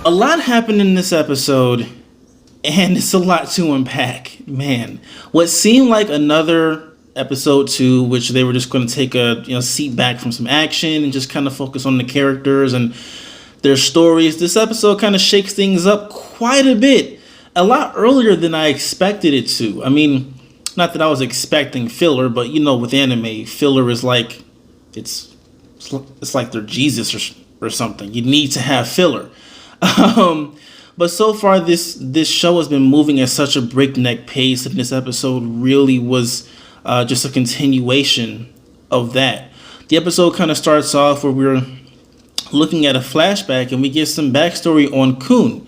A lot happened in this episode, and it's a lot to unpack. Man, what seemed like another episode 2, which they were just going to take a seat back from some action and just kind of focus on the characters and their stories. This episode kind of shakes things up quite a bit, a lot earlier than I expected it to. I mean, not that I was expecting filler, but with anime, filler is like it's like they're Jesus or something. You need to have filler. But so far, this show has been moving at such a breakneck pace, and this episode really was just a continuation of that. The episode kind of starts off where we're looking at a flashback, and we get some backstory on Kuhn,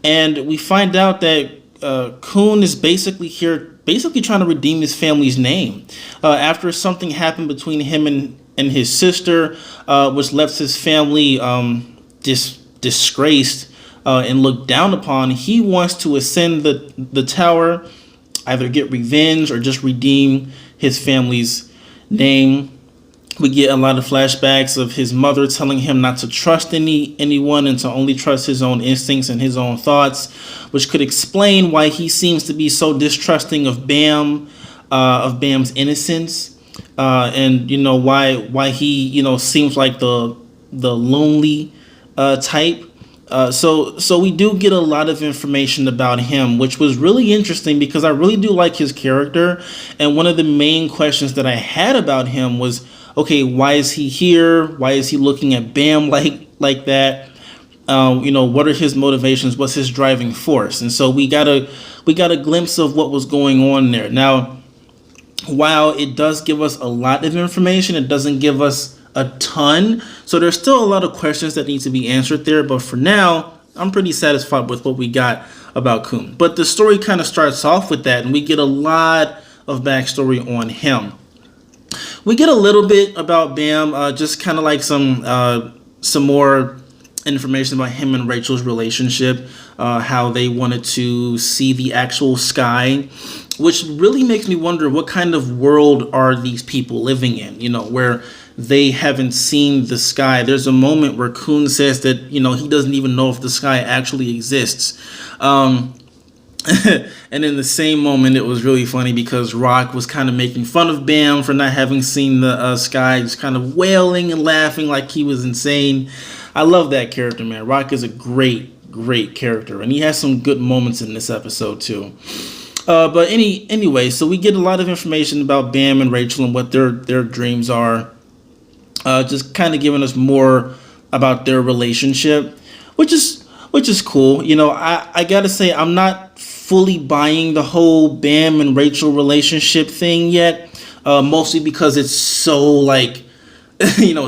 and we find out that Kuhn is basically trying to redeem his family's name after something happened between him and his sister, which left his family disgraced and looked down upon. He wants to ascend the tower, either get revenge or just redeem his family's name. We get a lot of flashbacks of his mother telling him not to trust anyone and to only trust his own instincts and his own thoughts, which could explain why he seems to be so distrusting of Bam's innocence, and why he seems like the lonely type. So we do get a lot of information about him, which was really interesting because I really do like his character. And one of the main questions that I had about him was, okay, why is he here? Why is he looking at Bam like that? What are his motivations? What's his driving force? And so we got a glimpse of what was going on there. Now, while it does give us a lot of information, it doesn't give us a ton. So there's still a lot of questions that need to be answered there. But for now, I'm pretty satisfied with what we got about Kuhn. But the story kind of starts off with that, and we get a lot of backstory on him. We get a little bit about Bam, just kind of like some more information about him and Rachel's relationship, how they wanted to see the actual sky, which really makes me wonder what kind of world are these people living in, where they haven't seen the sky. There's a moment where Kuhn says that, he doesn't even know if the sky actually exists. And in the same moment, it was really funny because Rock was kind of making fun of Bam for not having seen the sky, just kind of wailing and laughing like he was insane. I love that character, man. Rock is a great character, and he has some good moments in this episode too. But anyway, so we get a lot of information about Bam and Rachel and what their dreams are. Just kind of giving us more about their relationship, which is cool. I gotta say, I'm not fully buying the whole Bam and Rachel relationship thing yet, mostly because it's so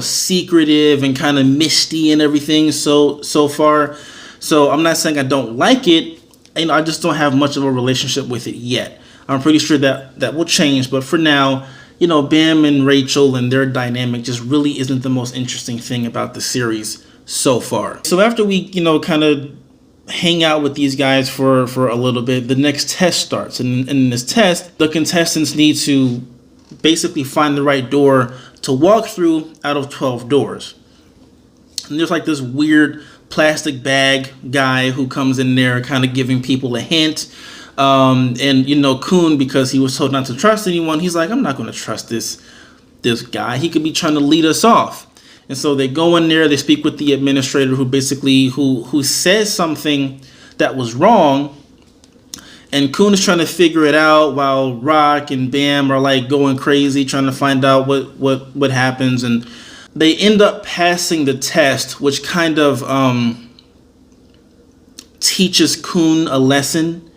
secretive and kind of misty and everything so far. So I'm not saying I don't like it. I just don't have much of a relationship with it yet. I'm pretty sure that will change, but for now, Bam and Rachel and their dynamic just really isn't the most interesting thing about the series so far. So after we, kind of hang out with these guys for a little bit, the next test starts. And in this test, the contestants need to basically find the right door to walk through out of 12 doors. And there's like this weird plastic bag guy who comes in there kind of giving people a hint. And Kuhn, because he was told not to trust anyone, he's like, I'm not going to trust this guy. He could be trying to lead us off. And so they go in there, they speak with the administrator who basically who says something that was wrong. And Kuhn is trying to figure it out while Rock and Bam are like going crazy trying to find out what happens. And they end up passing the test, which kind of teaches Kuhn a lesson.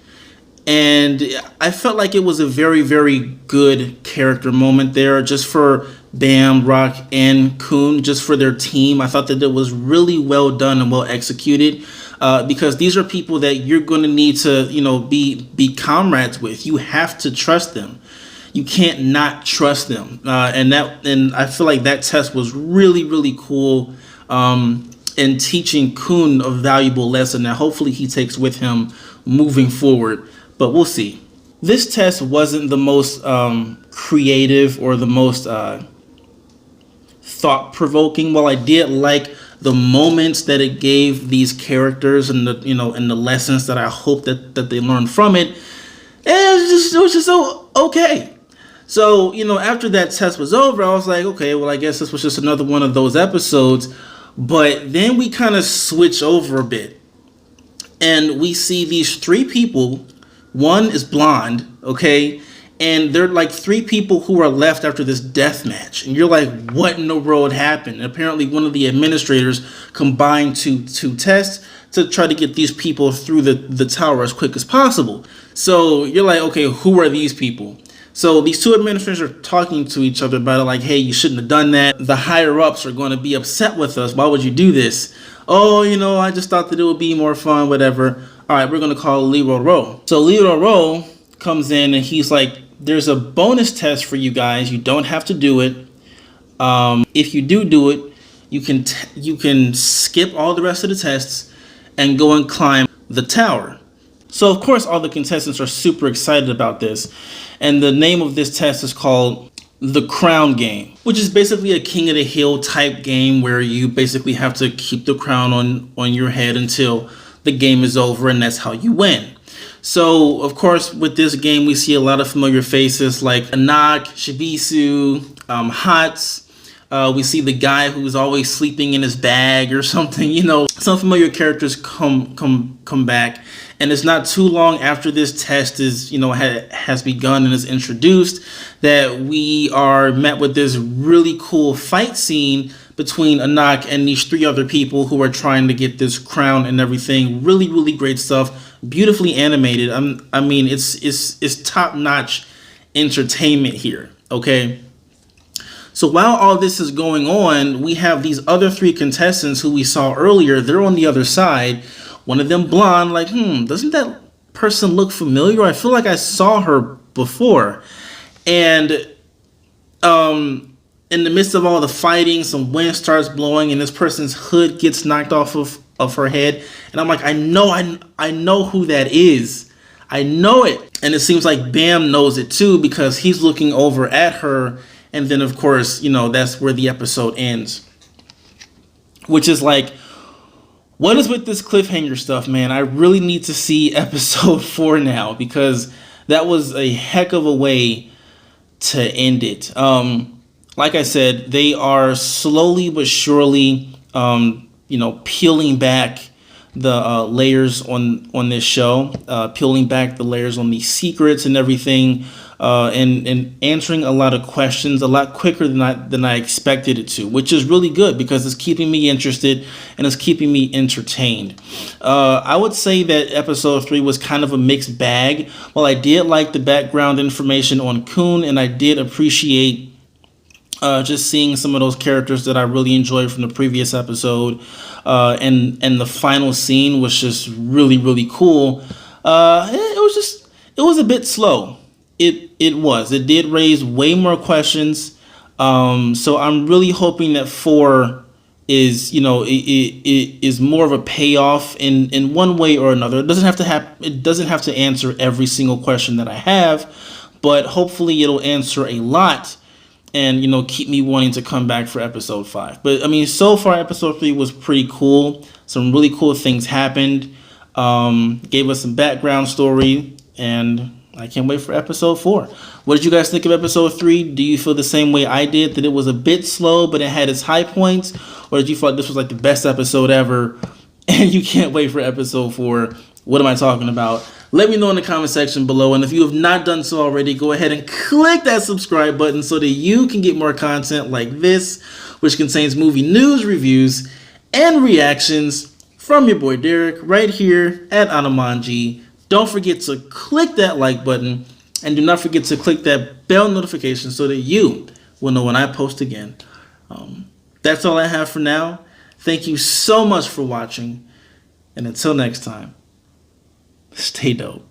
And I felt like it was a very, very good character moment there, just for Bam, Rock, and Kuhn, just for their team. I thought that it was really well done and well executed, because these are people that you're going to need to, be comrades with. You have to trust them. You can't not trust them. And I feel like that test was really, really cool, in teaching Kuhn a valuable lesson that hopefully he takes with him moving forward. But we'll see. This test wasn't the most creative or the most thought-provoking. While I did like the moments that it gave these characters and the and the lessons that I hope that they learned from it. And it was just so okay. So, after that test was over, I was like, okay, well, I guess this was just another one of those episodes. But then we kind of switch over a bit. And we see these three people. One is blonde, okay? And they're like three people who are left after this death match. And you're like, what in the world happened? And apparently one of the administrators combined two tests to try to get these people through the tower as quick as possible. So you're like, okay, who are these people? So these two administrators are talking to each other about it, like, hey, you shouldn't have done that. The higher ups are going to be upset with us. Why would you do this? Oh, I just thought that it would be more fun, whatever. All right, we're going to call Leroy Rowe. So Leroy Rowe comes in and he's like, there's a bonus test for you guys. You don't have to do it. If you do it, you can skip all the rest of the tests and go and climb the tower. So, of course, all the contestants are super excited about this. And the name of this test is called the Crown Game, which is basically a King of the Hill type game where you basically have to keep the crown on your head until the game is over, and that's how you win. So, of course, with this game, we see a lot of familiar faces like Anak, Shibisu, Hats. We see the guy who's always sleeping in his bag or something. Some familiar characters come back. And it's not too long after this test has begun and is introduced that we are met with this really cool fight scene between Anak and these three other people who are trying to get this crown and everything. Really, really great stuff. Beautifully animated. I mean, it's top-notch entertainment here. Okay. So while all this is going on, we have these other three contestants who we saw earlier. They're on the other side. One of them blonde, like, doesn't that person look familiar? I feel like I saw her before. And in the midst of all the fighting, some wind starts blowing and this person's hood gets knocked off of her head. And I'm like, I know who that is. I know it. And it seems like Bam knows it too because he's looking over at her. And then, of course, that's where the episode ends. Which is like, what is with this cliffhanger stuff, man? I really need to see episode 4 now because that was a heck of a way to end it. Like I said, they are slowly but surely, peeling back the layers on this show, peeling back the layers on these secrets and everything, and answering a lot of questions a lot quicker than I expected it to, which is really good because it's keeping me interested and it's keeping me entertained. I would say that episode 3 was kind of a mixed bag. Well, I did like the background information on Kuhn, and I did appreciate just seeing some of those characters that I really enjoyed from the previous episode, and the final scene was just really, really cool. It was a bit slow. It did raise way more questions. So I'm really hoping that 4 is, it is more of a payoff in one way or another. It doesn't have to answer every single question that I have, but hopefully it'll answer a lot and, keep me wanting to come back for episode 5. But I mean, so far episode 3 was pretty cool. Some really cool things happened. Gave us some background story, and I can't wait for episode 4. What did you guys think of episode 3? Do you feel the same way I did, that it was a bit slow, but it had its high points? Or did you feel like this was like the best episode ever and you can't wait for episode 4? What am I talking about? Let me know in the comment section below. And if you have not done so already, go ahead and click that subscribe button so that you can get more content like this, which contains movie news, reviews, and reactions from your boy Derek right here at Anamanji. Don't forget to click that like button, and do not forget to click that bell notification so that you will know when I post again. That's all I have for now. Thank you so much for watching, and until next time, stay dope.